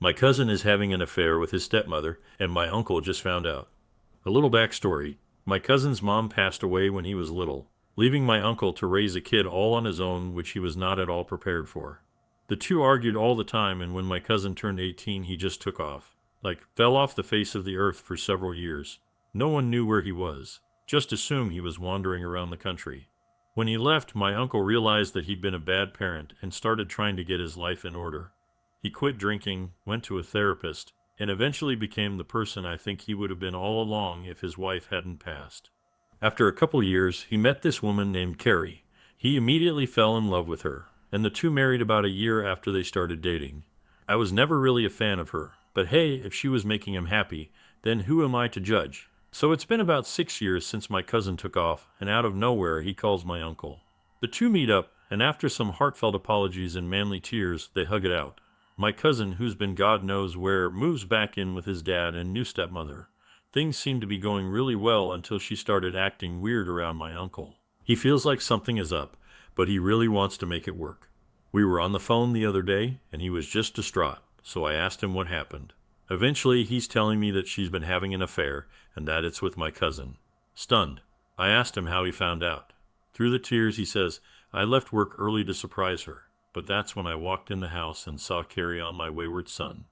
My cousin is having an affair with his stepmother, and my uncle just found out. A little backstory. My cousin's mom passed away when he was little, leaving my uncle to raise a kid all on his own, which he was not at all prepared for. The two argued all the time, and when my cousin turned 18, he just took off. Like, fell off the face of the earth for several years. No one knew where he was. Just assumed he was wandering around the country. When he left, my uncle realized that he'd been a bad parent and started trying to get his life in order. He quit drinking, went to a therapist, and eventually became the person I think he would have been all along if his wife hadn't passed. After a couple years, he met this woman named Carrie. He immediately fell in love with her, and the two married about a year after they started dating. I was never really a fan of her, but hey, if she was making him happy, then who am I to judge? So it's been about 6 years since my cousin took off, and out of nowhere he calls my uncle. The two meet up, and after some heartfelt apologies and manly tears, they hug it out. My cousin, who's been God knows where, moves back in with his dad and new stepmother. Things seem to be going really well until she started acting weird around my uncle. He feels like something is up, but he really wants to make it work. We were on the phone the other day, and he was just distraught, so I asked him what happened. Eventually, he's telling me that she's been having an affair, and that it's with my cousin. Stunned, I asked him how he found out. Through the tears, he says, I left work early to surprise her, but that's when I walked in the house and saw Carrie on my wayward son.